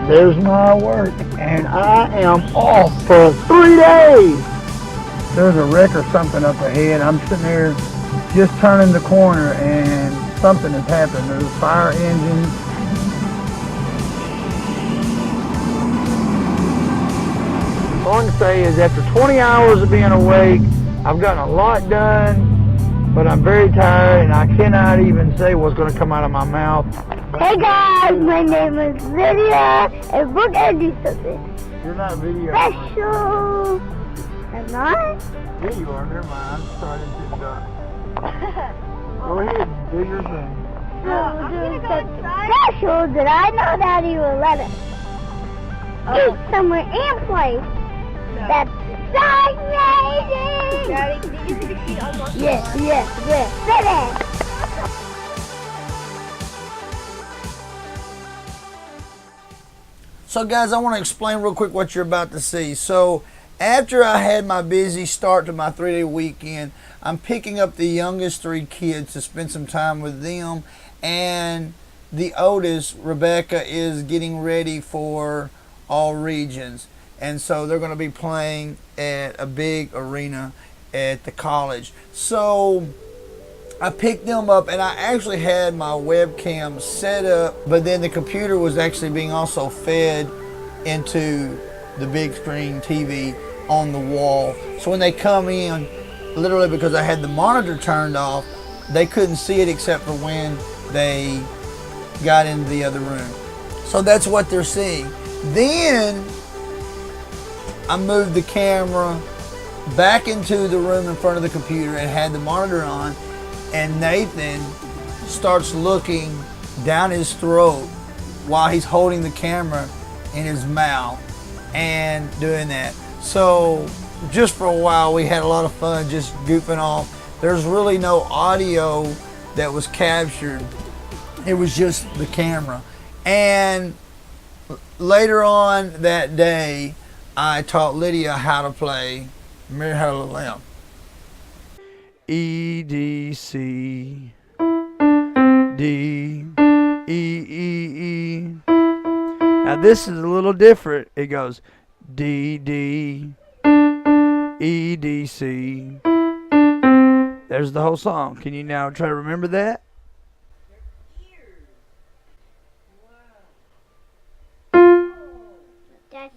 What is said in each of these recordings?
There's my work, and I am off for 3 days. There's a wreck or something up ahead. I'm sitting there just turning the corner, and something has happened. There's a fire engine. All I can say is after 20 hours of being awake, I've gotten a lot done, but I'm very tired, and I cannot even say what's going to come out of my mouth. Hey guys, my name is Lydia, and we're going to do something You're not video. special. I'm not? Yeah, you are. Never mind. I'm starting to go ahead and do your thing. No, we're doing something special that I know Daddy will let us eat somewhere and play. No. That's so amazing! Daddy, did you see the sheet almost? Yes. Finish! So guys, I want to explain real quick what you're about to see. So after I had my busy start to my 3-day weekend, I'm picking up the youngest 3 kids to spend some time with them, and the oldest, Rebecca, is getting ready for all regions, and so they're going to be playing at a big arena at the college. So I picked them up, and I actually had my webcam set up, but then the computer was actually being also fed into the big screen TV on the wall. So when they come in, literally because I had the monitor turned off, they couldn't see it except for when they got into the other room. So that's what they're seeing. Then I moved the camera back into the room in front of the computer and had the monitor on, and Nathan starts looking down his throat while he's holding the camera in his mouth and doing that. So just for a while we had a lot of fun just goofing off. There's really no audio that was captured. It was just the camera. And later on that day, I taught Lydia how to play Mary Had a Little Lamb. E, D, C, D, E, E, E. Now this is a little different. It goes D, D, E, D, C. There's the whole song. Can you now try to remember that? That's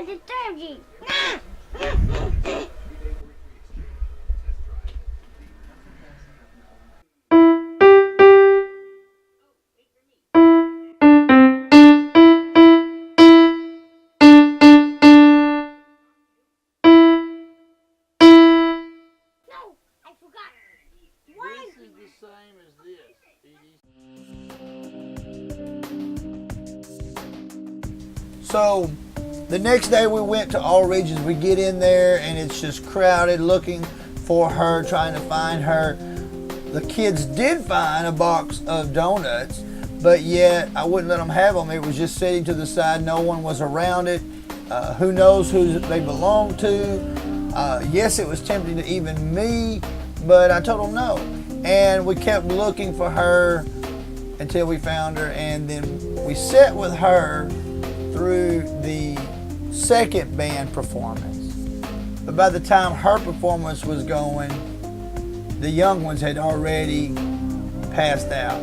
detergent. No, I forgot. Why? This is the same as this. So the next day we went to all regions. We get in there and it's just crowded looking for her, trying to find her. The kids did find a box of donuts, but yet I wouldn't let them have them. It was just sitting to the side. No one was around it. Who knows who they belong to? Yes, it was tempting to even me, but I told them no. And we kept looking for her until we found her, and then we sat with her through the second band performance. But by the time her performance was going, the young ones had already passed out.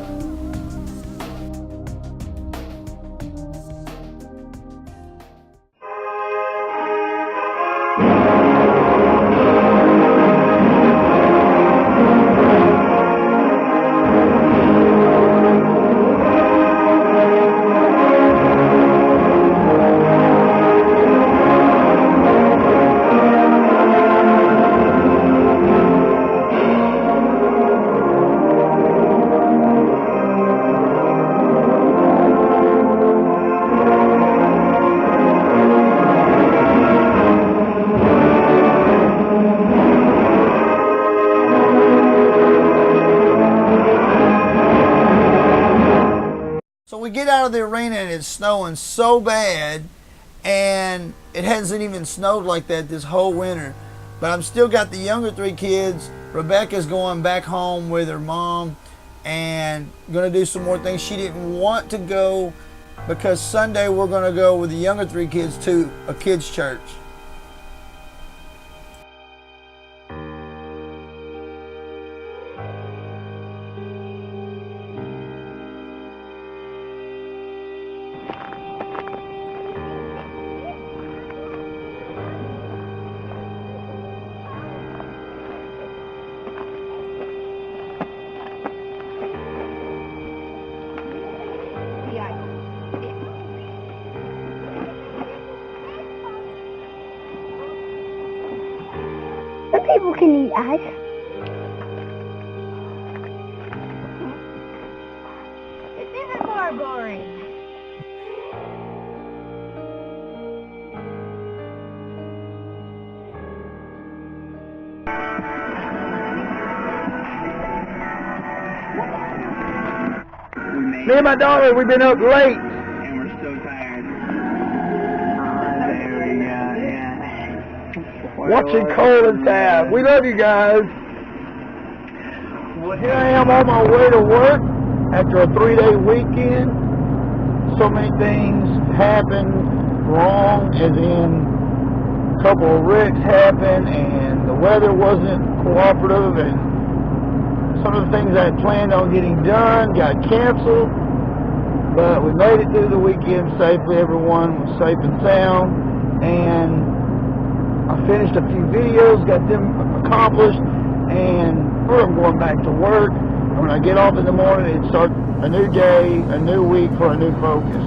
So we get out of the arena and it's snowing so bad, and it hasn't even snowed like that this whole winter. But I'm still got the younger 3 kids. Rebecca's going back home with her mom and going to do some more things. She didn't want to go because Sunday we're going to go with the younger 3 kids to a kids' church. Some people can eat ice. It's even more boring. Me and my daughter, we've been up late. And we're so tired. There we go, yeah. Watching Cole and Sav. We love you guys. Here I am on my way to work after a 3-day weekend. So many things happened wrong, as in a couple of wrecks happened and the weather wasn't cooperative, and some of the things I had planned on getting done got canceled. But we made it through the weekend safely. Everyone was safe and sound, and I finished a few videos, got them accomplished, and I'm going back to work. When I get off in the morning, it starts a new day, a new week for a new focus.